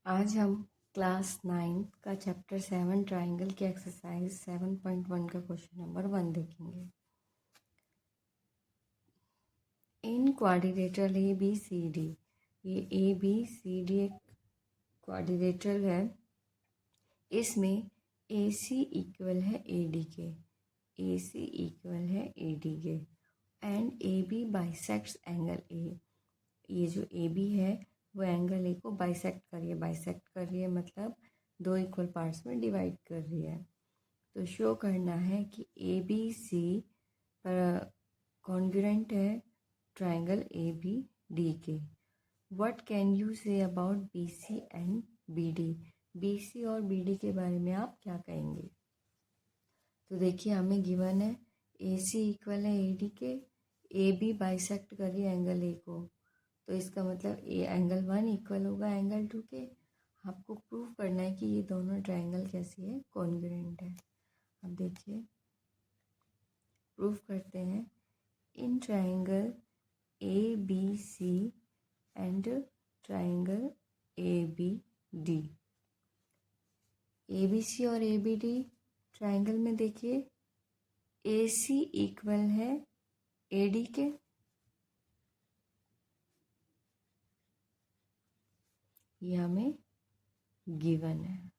आज हम क्लास 9 का चैप्टर 7 ट्राइंगल की एक्सरसाइज 7.1 का क्वेश्चन नंबर 1 देखेंगे। In quadrilateral A B C D, ये ए बी सी डी एक क्वाड्रिलेटरल है। इसमें ए सी इक्वल है ए डी के, ए सी इक्वल है ए डी के and A B bisects angle A. ये जो ए बी है वो एंगल ए को बाइसेक्ट कर रही है मतलब दो इक्वल पार्ट्स में डिवाइड कर रही है। तो शो करना है कि ए बी सी पर कॉन्ग्रुएंट है ट्राइंगल ए बी डी के। What can you say about B C and B D, B C और बी डी के बारे में आप क्या कहेंगे। तो देखिए हमें गिवन है ए सी इक्वल है ए डी के, ए बी बाइसेक्ट कर रही है एंगल ए को, तो इसका मतलब ए एंगल 1 इक्वल होगा एंगल 2 के। आपको प्रूव करना है कि ये दोनों ट्राइंगल कैसी है, कॉन्ग्रुएंट है। अब देखिए प्रूव करते हैं। In triangle A B C and triangle A B D, A B C और ए बी डी ट्राइंगल में देखिए ए सी इक्वल है ए डी के, ये हमें गिवन है,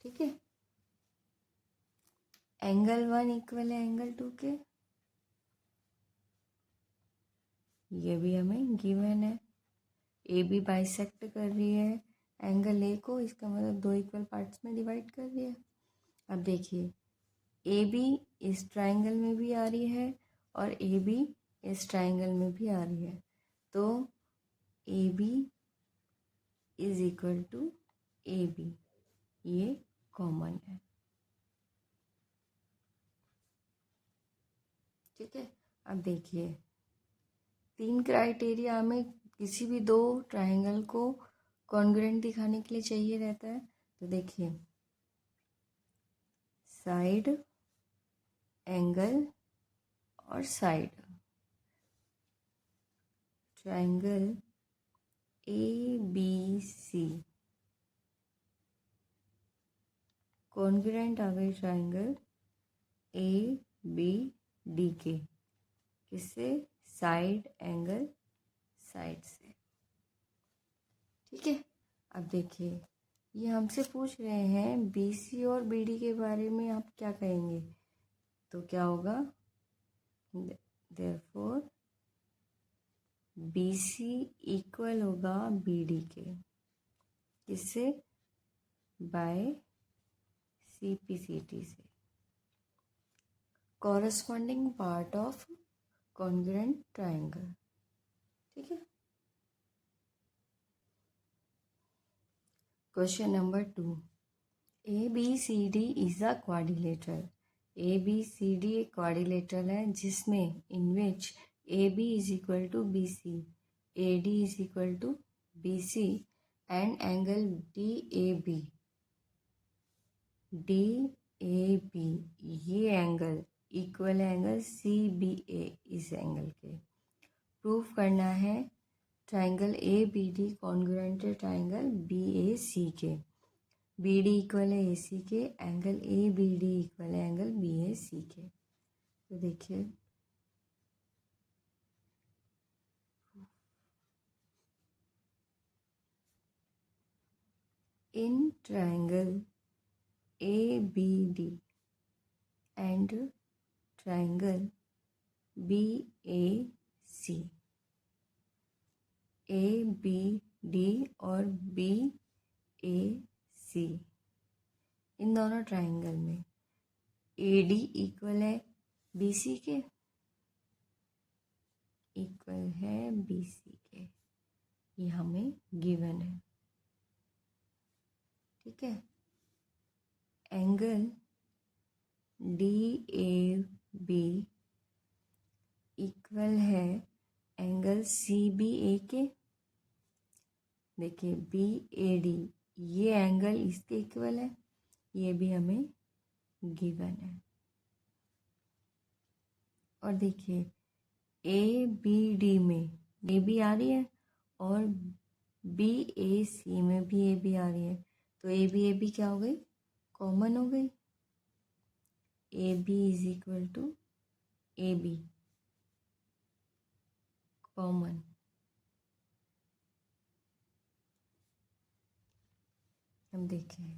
ठीक है। एंगल 1 इक्वल है एंगल 2 के, ये भी हमें गिवन है। ए बी बाइसेक्ट कर रही है एंगल ए को, इसका मतलब दो इक्वल पार्ट्स में डिवाइड कर रही है। अब देखिए ए बी इस ट्राइंगल में भी आ रही है और ए बी इस ट्राइंगल में भी आ रही है, तो A B is equal to A B, ये कॉमन है, ठीक है। अब देखिए 3 क्राइटेरिया हमें किसी भी दो ट्राइंगल को कॉन्ग्रुएंट दिखाने के लिए चाहिए रहता है। तो देखिए साइड, एंगल और side, triangle A B C congruent आ गई ट्राइंगल ए बी डी के, किससे, साइड एंगल साइड से, ठीक है। अब देखिए ये हमसे पूछ रहे हैं बी सी और बी डी के बारे में आप क्या कहेंगे, तो क्या होगा, देयरफॉर बी सी इक्वल होगा बी डी के, किससे, by C P C T से, corresponding part of congruent triangle, ठीक है। Question number 2, A B C D is a quadrilateral. A B C D एक क्वाड्रिलेटरल है जिसमें in which A B is equal to B C, A D is equal to B C and angle D A B, D A B ये angle equal है angle C B A इस angle के। Proof करना है triangle A B D congruent है triangle B A C के, B D equal है A C के, angle A B D equal है एंगल बी ए सी के। तो देखिए in triangle A B D and triangle B A C, A B D और B A C इन दोनों ट्राइंगल में ए डी इक्वल है बी सी के, इक्वल है बी सी के, ये हमें गिवन है, ठीक है। Angle D A B equal है एंगल सी बी ए के, देखिए बी ए डी ये एंगल इसके इक्वल है, ये भी हमें गिवन है। और देखिए ए बी डी में ए बी आ रही है और बी ए सी में भी ए बी आ रही है, तो ए बी क्या हो गई, कॉमन हो गई। A B is equal to A B common. हम देखें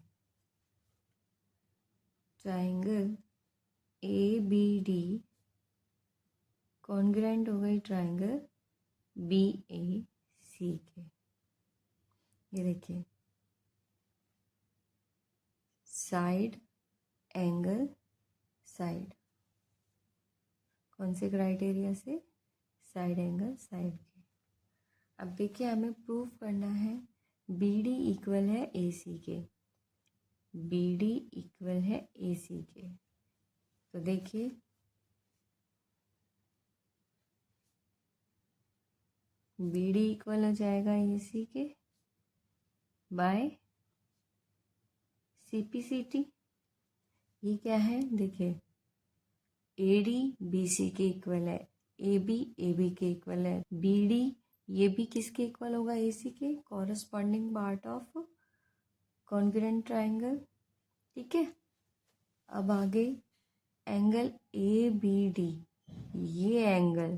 triangle A B D congruent हो गई ट्राइंगल बी ए सी के। ये देखिए साइड एंगल साइड, कौन से क्राइटेरिया से, साइड एंगल साइड के। अब देखिए हमें प्रूव करना है बी डी इक्वल है ए सी के, बी डी इक्वल है ए सी के। तो देखिए बी डी इक्वल हो जाएगा ए सी के by C P C T. ये क्या है, देखिए ए डी बी सी के इक्वल है, ए बी के इक्वल है, बी डी ये भी किसके इक्वल होगा, ए सी के, corresponding part of congruent triangle. ठीक है, अब आगे एंगल ए बी डी, ये angle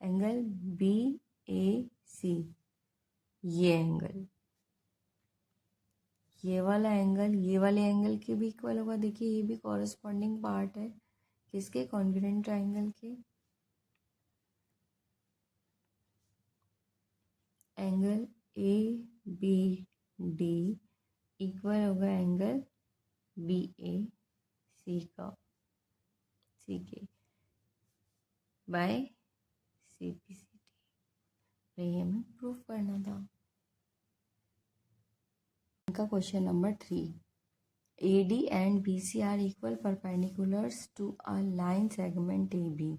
angle B A C, ये एंगल, ये वाला एंगल ये वाले एंगल के भी इक्वल होगा। देखिए ये भी कॉरस्पॉन्डिंग पार्ट है किसके, कॉन्ग्रुएंट ट्राइंगल के। Angle A B D equal होगा एंगल बी ए सी का, सी के by C P C T. यही हमें प्रूफ करना था। इनका question number 3, A D and B C are equal perpendiculars to a line segment A B.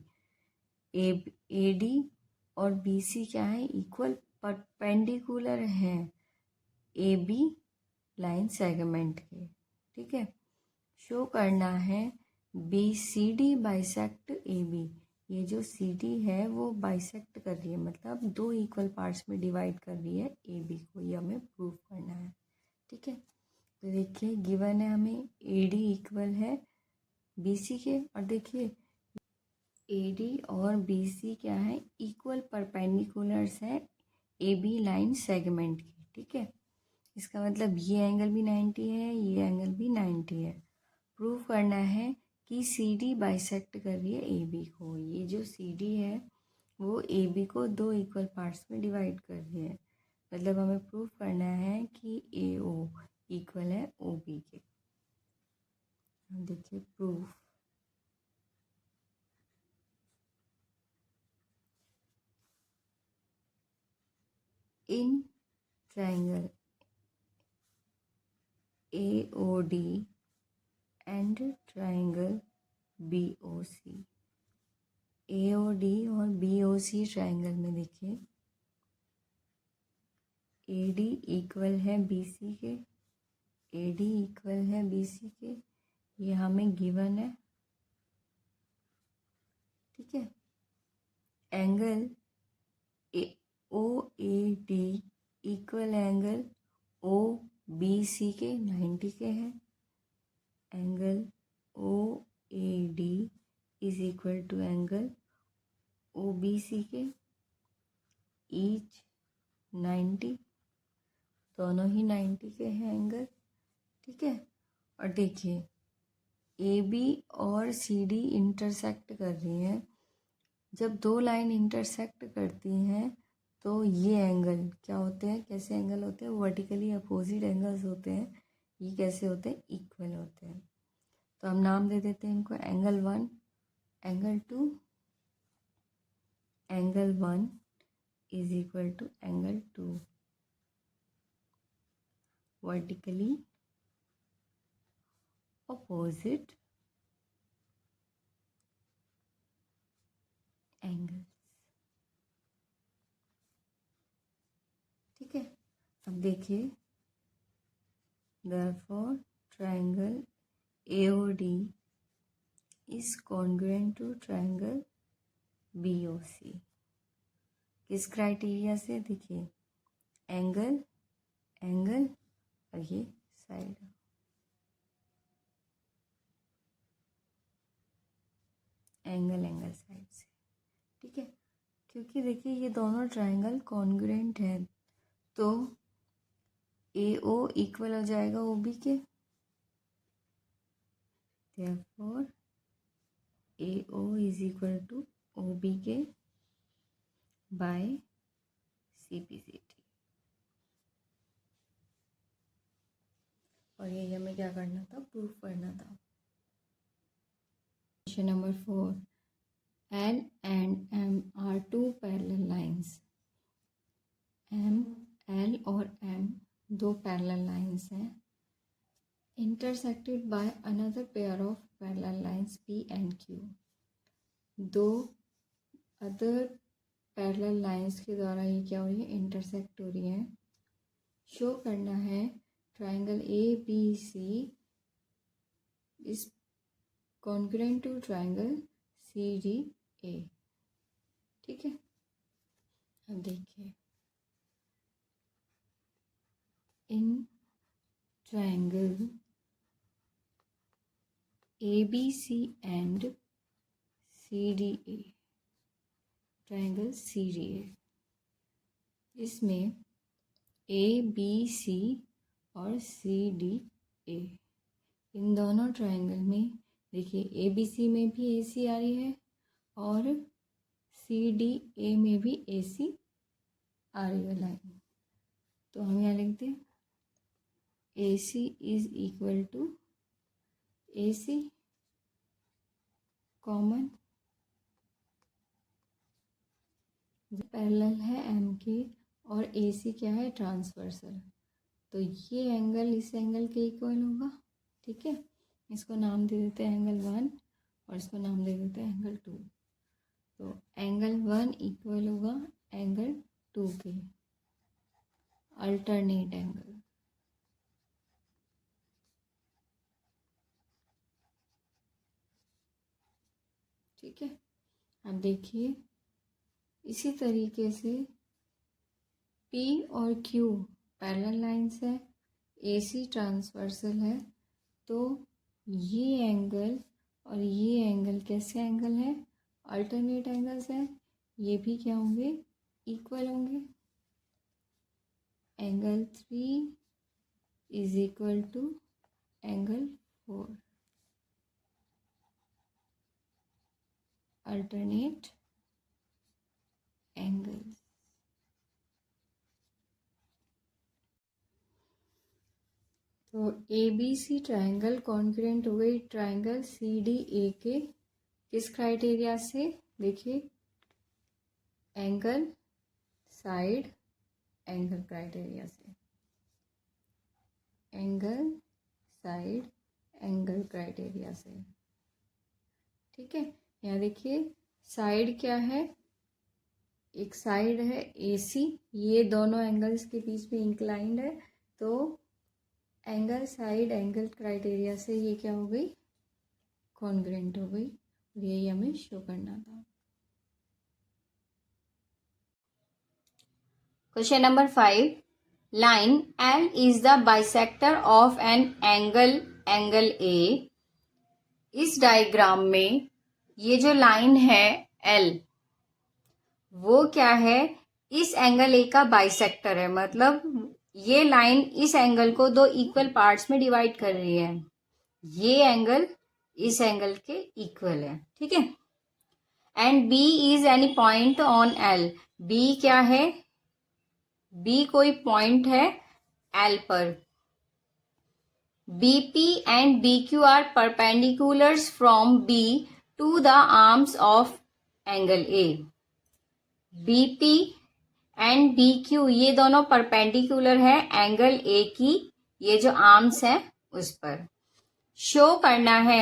A D और B C क्या है, इक्वल परपेंडिकुलर हैं ए बी लाइन सेगमेंट के। ठीक है, शो करना है B C D bisect A B. ये जो सी डी है वो बाइसेक्ट कर रही है, मतलब दो इक्वल पार्ट्स में डिवाइड कर रही है ए बी को, ये हमें प्रूव करना है। ठीक है, तो देखिए गिवन है हमें ए डी इक्वल है बी सी के, और देखिए ए डी और बी सी क्या है, इक्वल परपेंडिकुलर्स है ए बी लाइन सेगमेंट की। ठीक है, इसका मतलब ये एंगल भी 90 है, ये एंगल भी 90 है। प्रूव करना है कि सी डी बाइसेक्ट कर रही है ए बी को। ये जो सी डी है वो ए बी को दो इक्वल पार्ट्स में डिवाइड कर रही है, मतलब हमें प्रूव करना है कि ए ओ इक्वल है ओ बी के। देखिए proof, in triangle A O D and triangle B O C, A O D और बी ओ सी ट्राइंगल में देखिए ए डी इक्वल है बी सी के, ए डी इक्वल है बी सी के, ये हमें गिवन है। ठीक है, angle O A D equal angle O B C के 90 के हैं। Angle O A D is equal to angle O B C के, ईच 90, दोनों ही 90 के हैं एंगल। ठीक है, और देखिए ए बी और सी डी इंटरसेक्ट कर रही हैं। जब दो लाइन इंटरसेक्ट करती हैं तो ये एंगल क्या होते हैं, कैसे एंगल होते हैं, वर्टिकली अपोजिट एंगल्स होते हैं। ये कैसे होते हैं, इक्वल होते हैं। तो हम नाम दे देते हैं इनको angle 1, angle 2। Angle 1 is equal to angle 2, vertically opposite angle. ठीक है, अब देखिए therefore triangle AOD is congruent to triangle BOC। किस क्राइटेरिया से, देखिए एंगल एंगल और ये साइड, एंगल एंगल साइड से, ठीक है। क्योंकि देखिए ये दोनों ट्रायंगल कॉन्ग्रुएंट है तो ए ओ इक्वल हो जाएगा ओ बी के, therefore A O is equal to O B के by C P C T. और ये हमें क्या करना था, प्रूफ करना था। Question number 4, L and M are two parallel lines. L और M दो पैरेलल लाइंस हैं, intersected by another pair of parallel lines P and Q. दो अदर पैरेलल लाइंस के द्वारा ये क्या हो रही है, इंटरसेक्ट हो रही है। शो करना है triangle A B C is congruent to triangle C D A, ठीक है। अब देखिए, in triangle A B C and C D A, triangle C D A, इसमें ए बी सी और सी डी ए, इन दोनों ट्राइंगल में देखिए ए बी सी में भी ए सी आ रही है और सी डी ए में भी ए सी आ रही है लाइन। तो हम यहाँ लिखते हैं A C is equal to A C common, parallel है एम के, और ए सी क्या है, ट्रांसवर्सल। तो ये एंगल इस एंगल के इक्वल होगा, ठीक है। इसको नाम दे देते हैं एंगल 1 और इसको नाम दे देते हैं एंगल 2। तो एंगल 1 इक्वल होगा एंगल 2 के, अल्टरनेट एंगल, ठीक है। अब देखिए इसी तरीके से P और Q पैरेलल लाइंस है, AC ट्रांसवर्सल है, तो ये एंगल और ये एंगल कैसे एंगल है, अल्टरनेट एंगल्स हैं, ये भी क्या होंगे, इक्वल होंगे। Angle 3 is equal to angle 4, alternate angles. तो A B C triangle congruent हो गई ट्राइंगल सी डी ए के किस क्राइटेरिया से, देखिए एंगल साइड एंगल क्राइटेरिया से, एंगल साइड एंगल क्राइटेरिया से, ठीक है। यहाँ देखिए साइड क्या है, एक साइड है AC, ये दोनों एंगल्स के बीच में इंक्लाइंड है, तो एंगल साइड एंगल क्राइटेरिया से ये क्या हो गई, कॉन्ग्रुएंट हो गई, और यही हमें शो करना था। Question number 5, line L is the bisector of an angle angle A। इस डायग्राम में ये जो लाइन है L वो क्या है, इस एंगल A का बाइसेक्टर है, मतलब ये लाइन इस एंगल को दो इक्वल पार्ट्स में डिवाइड कर रही है, ये एंगल इस एंगल के इक्वल है, ठीक है। And B is any point on L, B क्या है, B कोई पॉइंट है L पर। BP and BQ are perpendiculars from B to the arms of angle A. BP and BQ ये दोनों परपेंडिकुलर है एंगल A की, ये जो आर्म्स है उस पर। शो करना है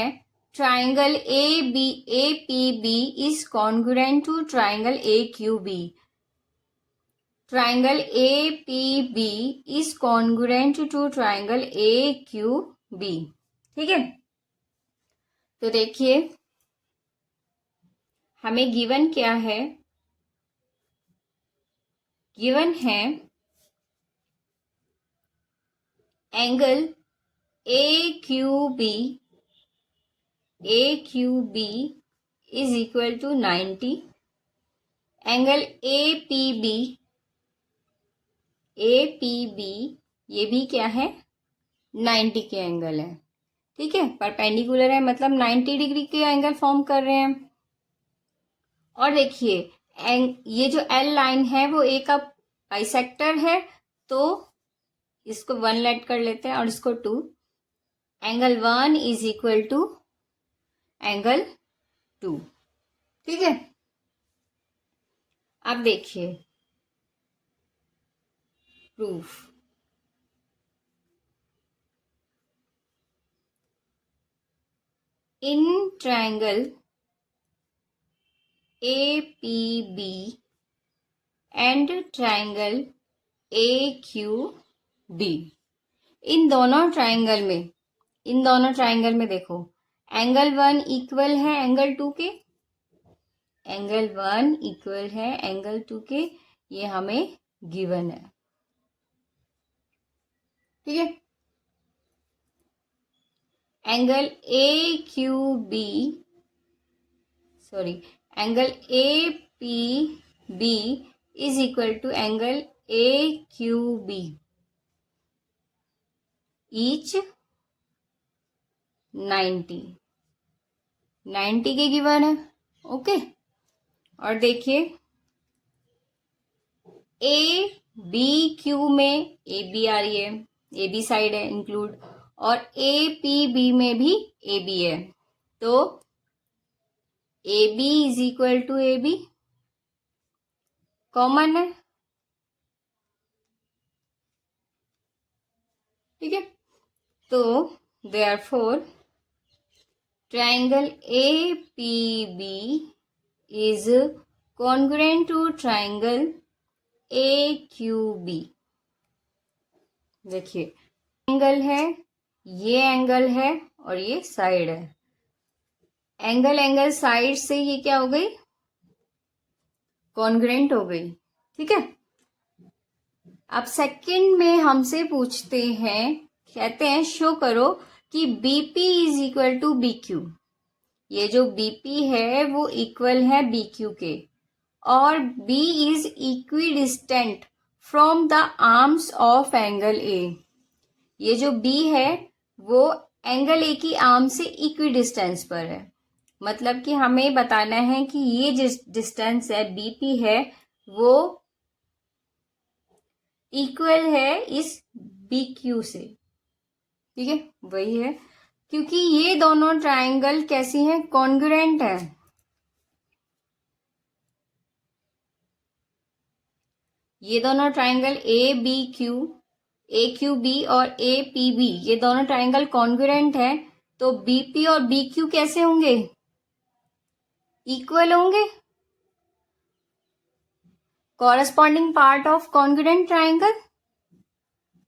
triangle APB is congruent to triangle AQB। Triangle APB is congruent to triangle AQB, ठीक है। तो देखिए हमें गिवन क्या है, गिवन है angle A Q B is equal to 90। Angle A P B ये भी क्या है, 90 के एंगल है। ठीक है, परपेंडिकुलर है मतलब 90 डिग्री के एंगल फॉर्म कर रहे हैं। और देखिए ये जो एल लाइन है वो ए का बाइसेक्टर है, तो इसको 1 लेट कर लेते हैं और इसको 2। Angle 1 is equal to angle 2। ठीक है, अब देखिए proof. In triangle A P B and triangle A Q D, इन दोनों ट्रायंगल में देखो एंगल 1 इक्वल है एंगल 2 के, एंगल 1 इक्वल है एंगल 2 के, ये हमें गिवन है। ठीक है, angle angle A P B is equal to angle A Q B, each 90 के गिवन है। ओके, और देखिए ए बी क्यू में ए बी आ रही है, ए बी साइड है इंक्लूड, और ए पी बी में भी ए बी है, तो A B is equal to A B common है। ठीक है, तो therefore triangle A P B is congruent to triangle A Q B. देखिए एंगल है, ये एंगल है और ये साइड है, एंगल साइड से ये क्या हो गई, कॉन्ग्रुएंट हो गई। ठीक है, अब सेकंड में हमसे पूछते हैं, कहते हैं शो करो कि BP is equal to BQ, ये जो बीपी है वो इक्वल है बीक्यू के, और B is equidistant from the arms of angle A, ये जो बी है वो एंगल ए की आर्म से इक्विडिस्टेंस पर है, मतलब कि हमें बताना है कि ये जिस डिस्टेंस है बीपी है वो इक्वल है इस बीक्यू से। ठीक है, वही है, क्योंकि ये दोनों ट्रायंगल कैसी हैं, कॉन्ग्रुएंट है। ये दोनों ट्रायंगल ए क्यू बी और ए पी बी, ये दोनों ट्रायंगल कॉन्ग्रुएंट है, तो बीपी और बी क्यू कैसे होंगे, इक्वल होंगे। Corresponding part of congruent triangle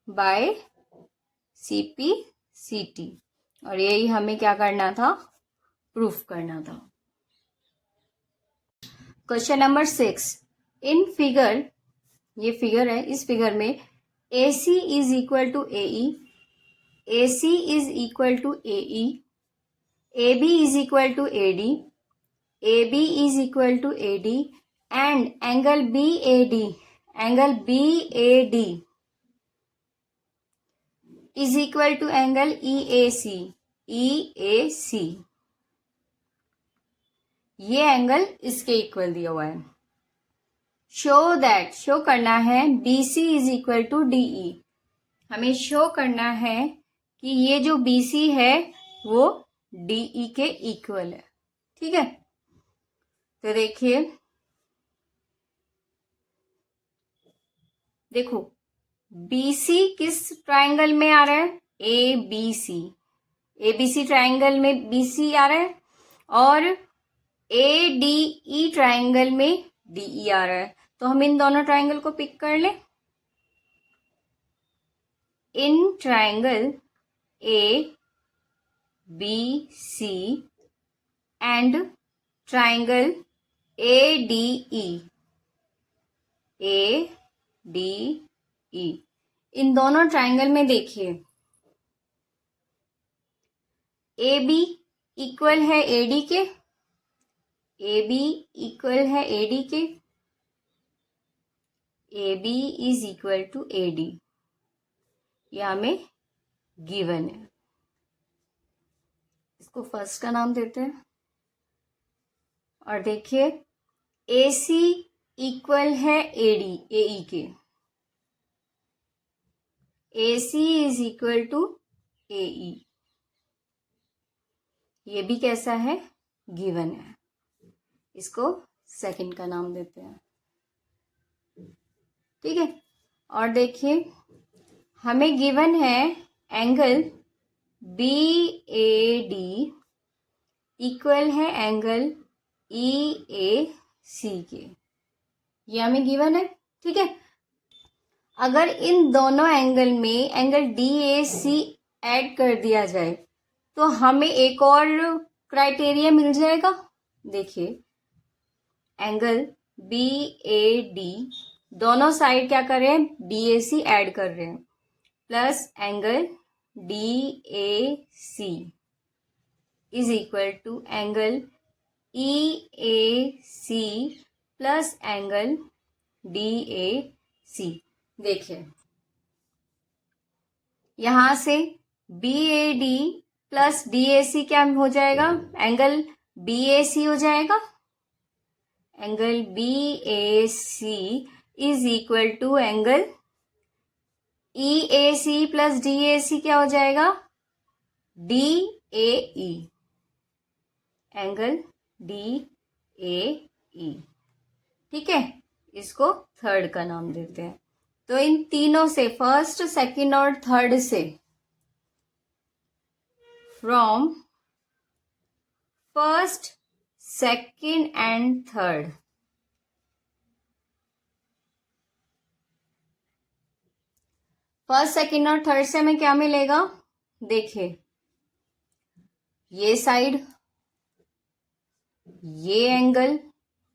bye CP सीटी, और यही हमें क्या करना था, प्रूफ करना था। क्वेश्चन नंबर 6, इन फिगर, ये फिगर है, इस फिगर में A C is equal to A C is equal to A B is equal to A B is equal to A D, and angle B A D is equal to angle E A C, ये angle इसके equal दिया हुआ है। Show करना है BC is equal to DE, हमें show करना है कि ये जो BC है वो DE के इक्वल है। ठीक है, तो देखो BC किस ट्रायंगल में आ रहा है, ABC ट्रायंगल में BC आ रहा है, और ADE ट्रायंगल में DE आ रहा है, तो हम इन दोनों ट्रायंगल को पिक कर लें। In triangle ABC and triangle ADE, इन दोनों ट्रायंगल में देखिए ए बी इक्वल है ए डी के, ए बी इक्वल है ए डी के, A B is equal to A D, ये हमें गिवन है। इसको फर्स्ट का नाम देते हैं। और देखिए ए सी इक्वल है ए डी, ए ई के, ए सी इज इक्वल टू ए ई, ये भी कैसा है, गिवन है। इसको सेकंड का नाम देते हैं, ठीक है। और देखिए हमें गिवन है angle B A D equal है एंगल ई ए सी के, ये हमें गिवन है, ठीक है। अगर इन दोनों एंगल में angle D A C add कर दिया जाए तो हमें एक और क्राइटेरिया मिल जाएगा। देखिए एंगल बी ए डी, दोनों साइड क्या कर रहे हैं, डी ए सी ऐड कर रहे हैं, plus angle D A C is equal to angle E A C plus angle D A C. देखिए यहां से B A D plus D A C क्या हो जाएगा, एंगल बी ए सी हो जाएगा। Angle B A C is equal to angle E A C plus D A C क्या हो जाएगा, D A E, angle D A E, ठीक है। इसको थर्ड का नाम देते हैं। तो इन तीनों से, फर्स्ट सेकंड और थर्ड से, from first second and third, first second और थर्ड से हमें क्या मिलेगा, देखिए ये साइड, ये एंगल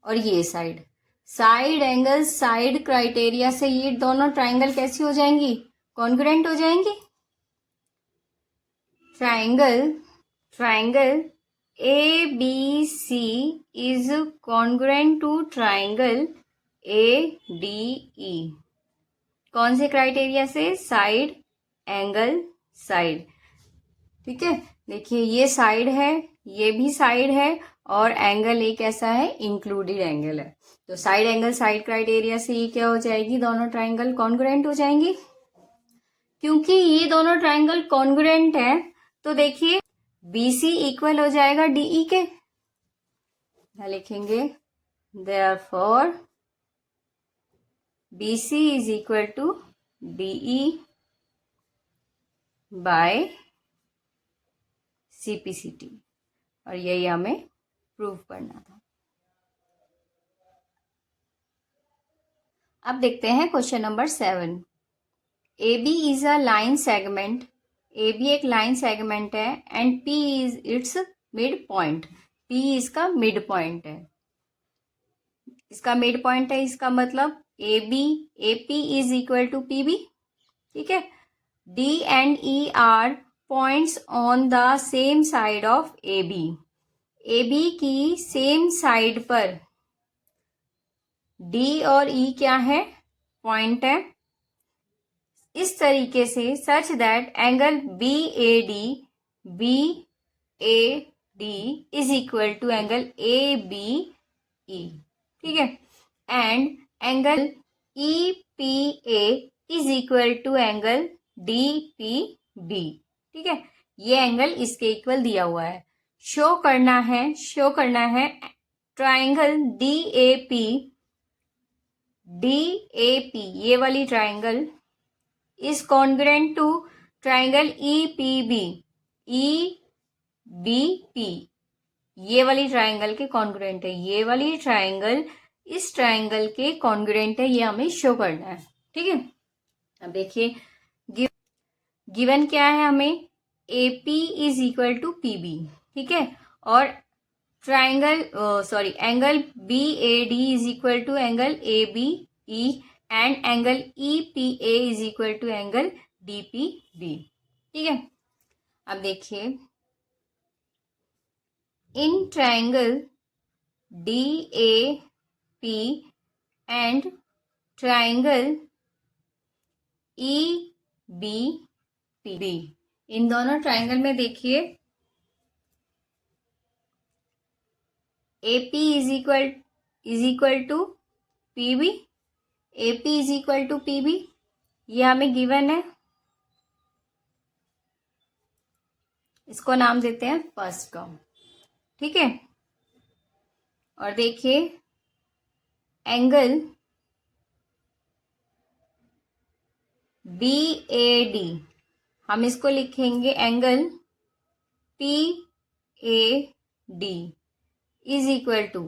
और ये side, side angle side criteria से ये दोनों ट्राइंगल कैसी हो जाएंगी, कॉन्ग्रुएंट हो जाएंगी। Triangle A B C is congruent to triangle A D E, कौन से क्राइटेरिया से, साइड एंगल साइड, ठीक है। देखिए ये साइड है, ये भी साइड है, और एंगल एक ऐसा है इंक्लूडेड एंगल है, तो साइड एंगल साइड क्राइटेरिया से ये क्या हो जाएगी, दोनों ट्राइंगल कॉन्ग्रुएंट हो जाएंगी। क्योंकि ये दोनों ट्राइंगल कॉन्ग्रुएंट है तो देखिए BC इक्वल हो जाएगा DE के, क्या लिखेंगे, therefore BC is equal to DE by CPCT, और यही हमें प्रूव करना था। अब देखते हैं question number 7। AB is a line segment, AB एक लाइन सेगमेंट है, and P is its mid point, P इसका मिड पॉइंट है, इसका मिड पॉइंट है, इसका मतलब AP is equal to PB, ठीक है। D and E are points on the same side of AB, AB की सेम साइड पर D और E क्या है, पॉइंट है। इस तरीके से such that angle BAD is equal to angle ABE, ठीक है, and angle EPA is equal to angle DPB, ठीक है। ये एंगल इसके इक्वल दिया हुआ है। शो करना है ट्राइंगल DAP, ये वाली triangle is congruent to triangle EPB, ये वाली ट्राइंगल के कॉन्ग्रुएंट है, ये वाली ट्राइंगल इस ट्राइंगल के कॉन्ग्रुएंट है, ये हमें शो करना है, ठीक है। अब देखिए गिवन क्या है हमें, AP is equal to PB, ठीक है, और angle BAD is equal to angle ABE and angle EPA is equal to angle DPB, ठीक है। अब देखिए in triangle DAP and triangle EBP, इन दोनों ट्राइंगल में देखिए AP is equal to PB, AP is equal to PB, ये हमें given है। इसको नाम देते हैं फर्स्ट टर्म, ठीक है। और देखिए एंगल BAD, हम इसको लिखेंगे angle PAD is equal to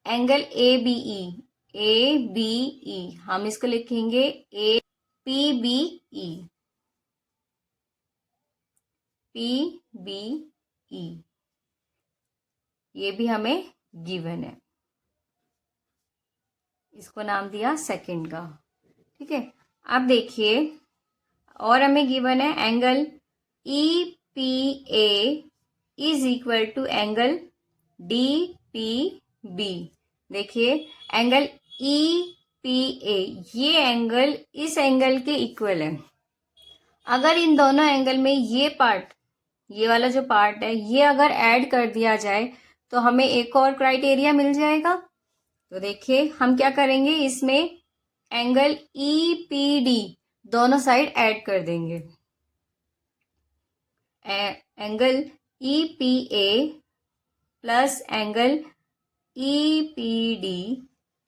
angle ABE, हम इसको लिखेंगे PBE, ये भी हमें गिवन है, इसको नाम दिया सेकंड का, ठीक है। अब देखिए और हमें गिवन है angle EPA is equal to angle DPB। देखिए एंगल EPA, ये एंगल इस एंगल के इक्वल है। अगर इन दोनों एंगल में ये पार्ट, ये वाला जो पार्ट है, ये अगर ऐड कर दिया जाए तो हमें एक और क्राइटेरिया मिल जाएगा। तो देखिए हम क्या करेंगे, इसमें एंगल EPD दोनों साइड ऐड कर देंगे। Angle EPA plus angle EPD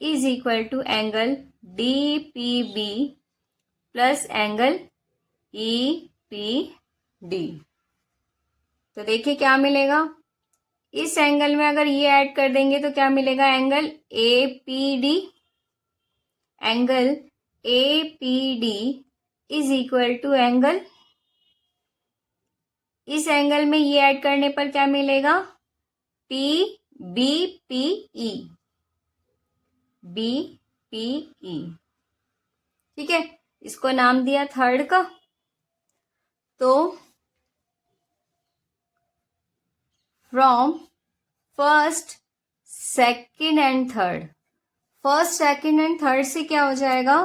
is equal to angle DPB plus angle EPD। तो देखिए क्या मिलेगा, इस एंगल में अगर ये ऐड कर देंगे तो क्या मिलेगा, angle APD, angle APD is equal to angle, इस एंगल में ये ऐड करने पर क्या मिलेगा, BPE, ठीक है। इसको नाम दिया थर्ड का। तो from first, second and third, first second and third से क्या हो जाएगा,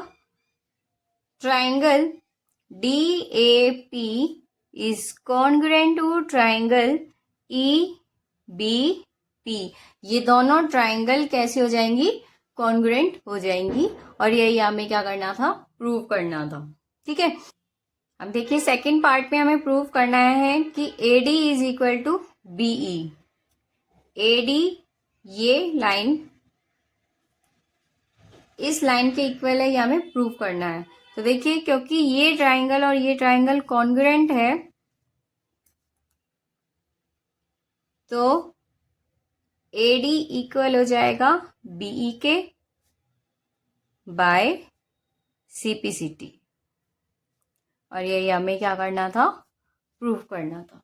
triangle DAP is congruent to triangle EBP। ये दोनों ट्राइंगल कैसे हो जाएंगी, कॉन्ग्रुएंट हो जाएंगी। और यही हमें क्या करना था, प्रूव करना था, ठीक है। अब देखिए सेकंड पार्ट में हमें प्रूव करना है कि AD is equal to BE। AD ये लाइन इस लाइन के इक्वल है, ये हमें प्रूव करना है। तो देखिए क्योंकि ये ट्राइंगल और ये ट्राइंगल कॉन्ग्रुएंट है, तो AD इक्वल हो जाएगा BE के बाय CPCT। और यही हमें क्या करना था, प्रूव करना था।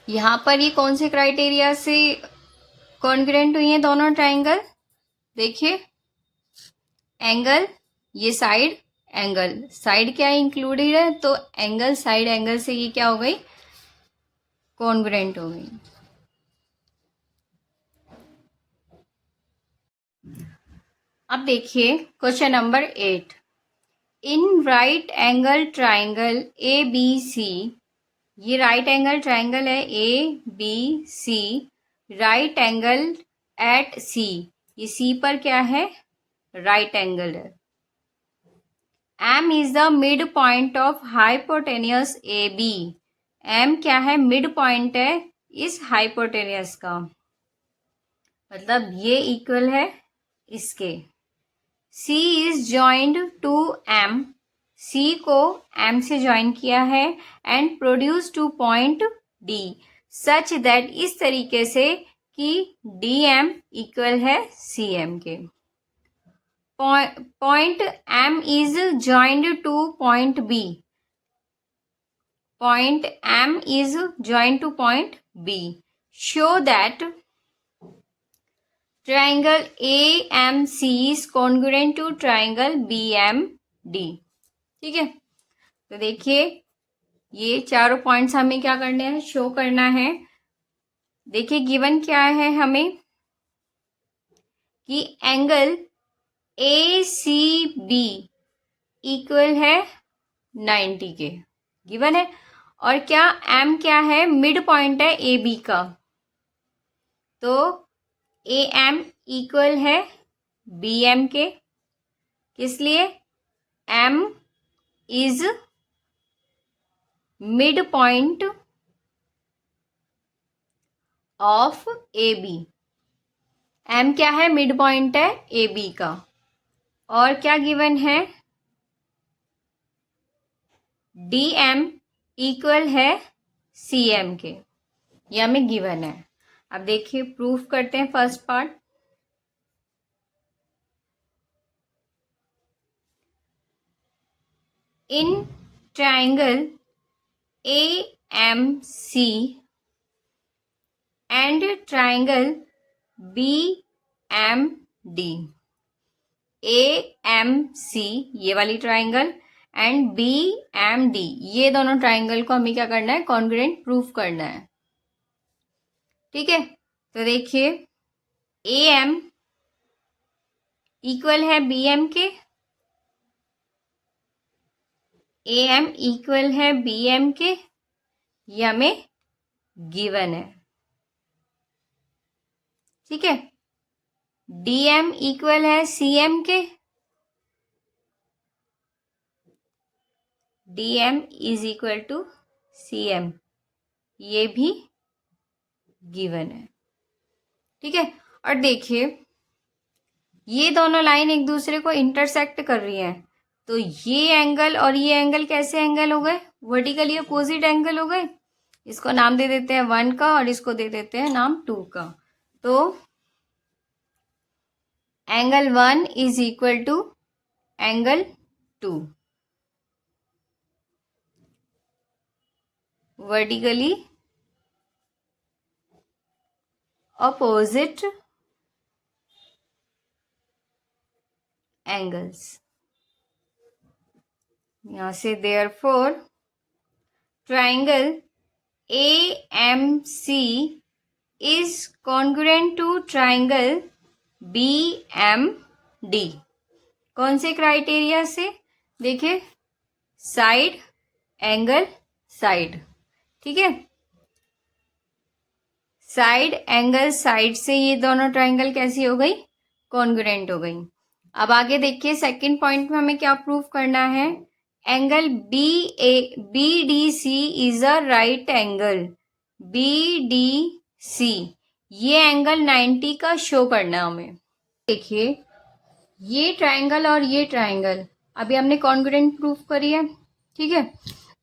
यहाँ पर ये कौन से क्राइटेरिया से कॉन्ग्रुएंट हुई है दोनों ट्राइंगल, देखिए एंगल, ये साइड, एंगल साइड क्या इंक्लूडेड है, तो एंगल साइड एंगल से ये क्या हो गई, कॉन्ग्रुएंट हो गई। अब देखिए question number 8, in right angle triangle ABC, ये राइट एंगल ट्राइंगल है ABC, right angle at C, ये C पर क्या है, राइट एंगल है। M is the mid point of hypotenuse AB, M क्या है, मिड पॉइंट है इस हाइपोटेनियस का, मतलब ये इक्वल है इसके। C is joined to M, C को M से ज्वाइन किया है, and produce to point D such that, इस तरीके से कि DM इक्वल है CM के। Point M is joined to point B, point M is joined to point B, show that triangle AMC is congruent to triangle BMD, ठीक है। तो देखिए ये चारों पॉइंट्स हमें क्या करने हैं, शो करना है। देखिए गिवन क्या है हमें कि angle A C B equal है 90 के, गिवन है। और क्या एम क्या है, मिड पॉइंट है ए बी का, तो ए एम इक्वल है बी एम के। किस लिए, M is mid point of A B. M क्या है, मिड पॉइंट है ए बी का। और क्या गिवन है, डी एम इक्वल है सी एम के, ये हमें गिवन है। अब देखिए प्रूफ करते हैं first part. In triangle A M C and triangle B M D, A M C ये वाली triangle and B M D, ये दोनों ट्राइंगल को हमें क्या करना है, कॉन्ग्रुएंट प्रूफ करना है। ठीक है, तो देखिए ए एम इक्वल है बी एम के, ए एम इक्वल है बी एम के, ये हमें गिवन है। ठीक है, डी एम इक्वल है सी एम के, D M is equal to C M, ये भी गिवन है। ठीक है, और देखिए ये दोनों लाइन एक दूसरे को इंटरसेक्ट कर रही हैं, तो ये एंगल और ये एंगल कैसे एंगल हो गए, वर्टिकली अपोजिट एंगल हो गए। इसको नाम दे देते हैं 1 का और इसको दे देते हैं नाम 2 का। तो angle 1 is equal to angle 2, vertically opposite angles. यहां से therefore triangle A M C is congruent to triangle B M D. कौन से क्राइटेरिया से, देखिए साइड एंगल साइड। ठीक है, साइड एंगल साइड से ये दोनों ट्राइंगल कैसी हो गई, कॉन्ग्रुएंट हो गई। अब आगे देखिए सेकंड पॉइंट में हमें क्या प्रूफ करना है, angle B D C is a right angle, B D C ये एंगल 90 का शो करना है हमें। देखिए ये ट्राइंगल और ये ट्राइंगल अभी हमने कॉन्ग्रुएंट प्रूफ करी है। ठीक है,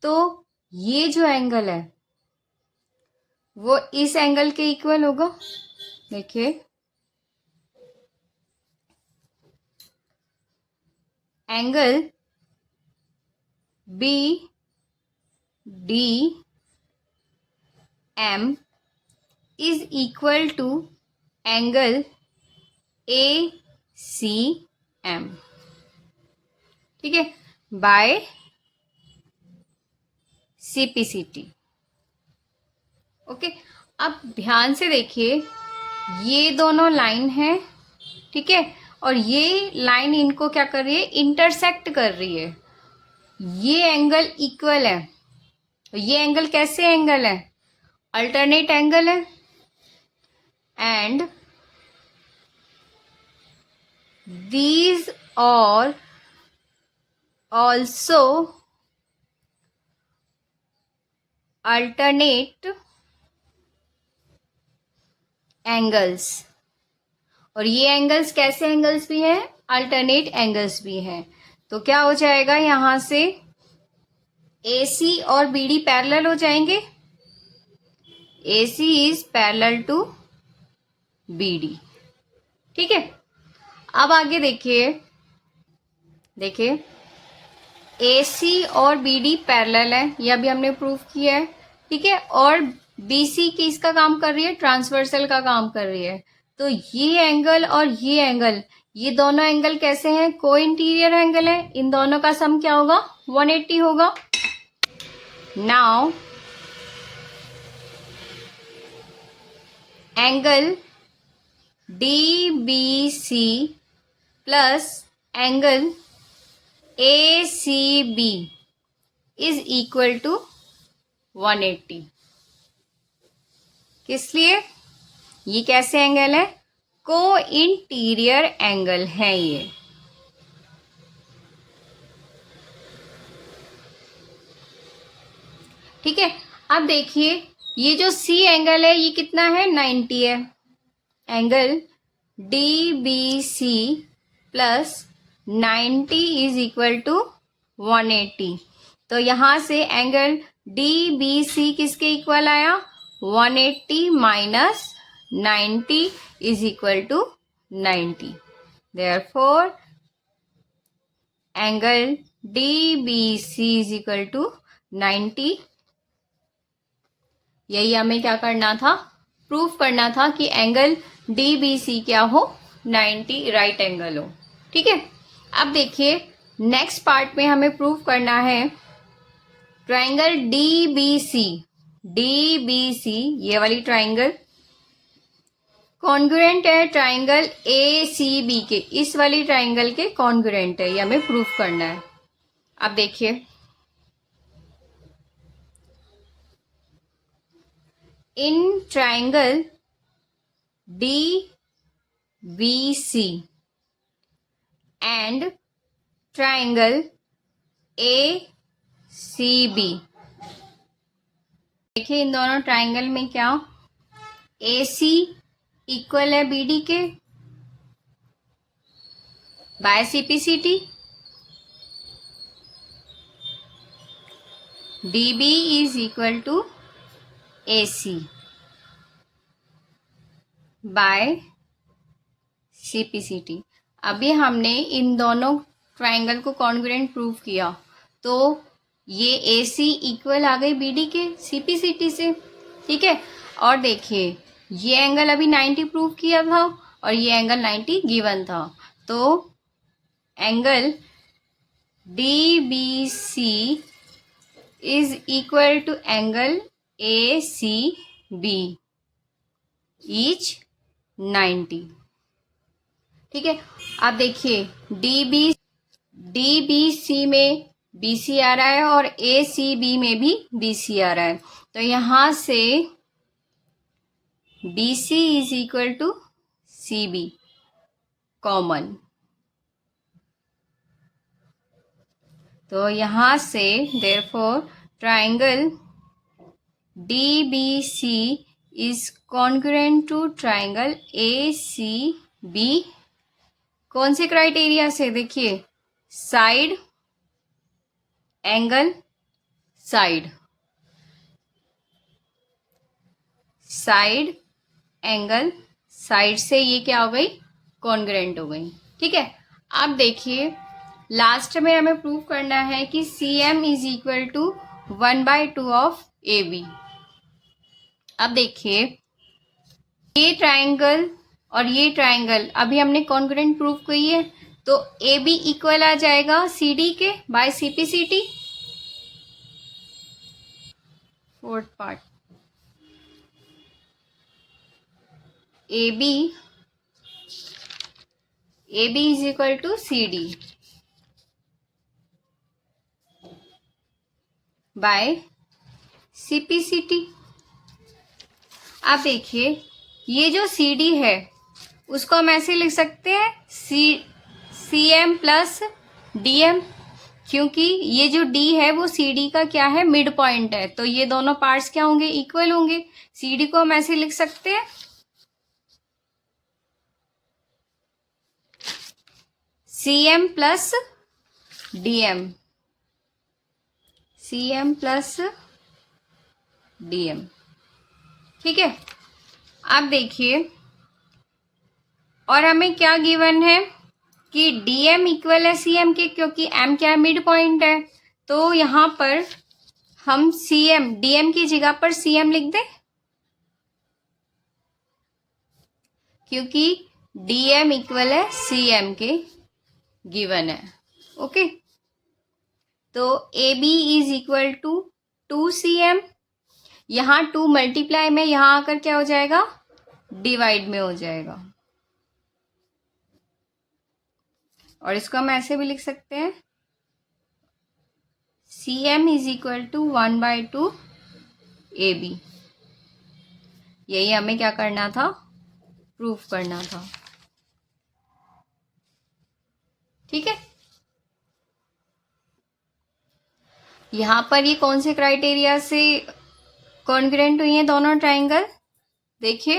तो ये जो एंगल है वो इस एंगल के इक्वल होगा। देखिए angle B D M is equal to angle A C M. ठीक है, बाय सीपीसीटी। ओके, अब ध्यान से देखिए ये दोनों लाइन है, ठीक है, और ये लाइन इनको क्या कर रही है, इंटरसेक्ट कर रही है। ये एंगल इक्वल है, ये एंगल कैसे एंगल है, अल्टरनेट एंगल है। And these are also alternate angles, और ये एंगल्स कैसे एंगल्स भी हैं, अल्टरनेट एंगल्स भी हैं। तो क्या हो जाएगा, यहां से AC और BD पैरेलल हो जाएंगे, AC is parallel to BD। ठीक है, अब आगे देखिए, देखिए AC और BD पैरेलल है, ये अभी हमने प्रूफ किया है। ठीक है, और BC किसका काम कर रही है, ट्रांसवर्सल का काम कर रही है। तो ये एंगल और ये एंगल, ये दोनों एंगल कैसे हैं, को इंटीरियर एंगल है। इन दोनों का सम क्या होगा, 180 होगा। Now angle DBC plus angle ACB is equal to 180. किस लिए? ये कैसे एंगल है? को इंटीरियर एंगल है ये। ठीक है, अब देखिए ये जो सी एंगल है ये कितना है? 90 है। Angle DBC plus 90 is equal to 180। तो यहां से एंगल DBC किसके इक्वल आया? 180 minus 90 is equal to 90। Therefore angle DBC is equal to 90। यही हमें क्या करना था? प्रूफ करना था कि एंगल DBC क्या हो? 90 राइट एंगल हो। ठीक है, अब देखिए नेक्स्ट पार्ट में हमें प्रूफ करना है ट्राइंगल DBC। DBC ये वाली ट्राइंगल कॉन्ग्रुएंट है ट्राइंगल ACB के, इस वाली ट्राइंगल के कॉन्ग्रुएंट है, ये हमें प्रूफ करना है। अब देखिए in triangle DBC and triangle ACB, देखिए इन दोनों ट्राइंगल में क्या AC इक्वल है BD के by CPCT, DB is equal to AC by CPCT। अभी हमने इन दोनों ट्राइंगल को कॉन्ग्रुएंट प्रूफ किया, तो ये AC इक्वल आ गई BD के CPCT से। ठीक है, और देखिए ये एंगल अभी 90 प्रूफ किया था और ये एंगल 90 गिवन था, तो angle DBC is equal to angle ACB each 90। ठीक है, अब देखिए DBC में BC आ रहा है और ACB में भी BC आ रहा है, तो यहां से BC is equal to CB common, तो यहां से therefore triangle DBC is congruent to triangle ACB। कौन से क्राइटेरिया से? देखिए side angle side, side angle side से ये क्या हो गई? कॉन्ग्रुएंट हो गई। ठीक है, अब देखिए लास्ट में हमें प्रूव करना है कि CM is equal to 1/2 of AB। अब देखिए ये ट्राइंगल और ये ट्राइंगल अभी हमने कॉन्ग्रुएंट प्रूव की है, तो AB इक्वल आ जाएगा CD के by CPCT। Fourth part AB is equal to CD by CPCT। अब देखिए ये जो CD है उसको हम ऐसे लिख सकते हैं CM प्लस DM, क्योंकि ये जो D है वो CD का क्या है? मिड पॉइंट है, तो ये दोनों पार्ट्स क्या होंगे? इक्वल होंगे। CD को हम ऐसे लिख सकते हैं CM plus DM, CM plus DM। ठीक है, अब देखिए और हमें क्या गिवन है कि DM इक्वल है CM के, क्योंकि M क्या है? मिड पॉइंट है, तो यहां पर हम CM DM की जगह पर CM लिख दें, क्योंकि DM इक्वल है CM के गिवन है। ओके, तो AB is equal to 2cm, यहाँ 2 मल्टीप्लाई में यहाँ आकर क्या हो जाएगा, डिवाइड में हो जाएगा। और इसको हम ऐसे भी लिख सकते हैं, cm is equal to 1/2 AB। यही हमें क्या करना था, प्रूफ करना था। ठीक है, यहाँ पर ये कौन से क्राइटेरिया से कॉन्ग्रुएंट हुई है दोनों ट्राइंगल, देखिए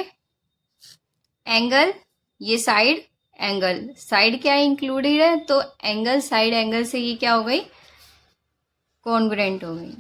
एंगल, ये साइड एंगल, साइड क्या इंक्लूडेड है, तो एंगल साइड एंगल से ये क्या हो गई, कॉन्ग्रुएंट हो गई।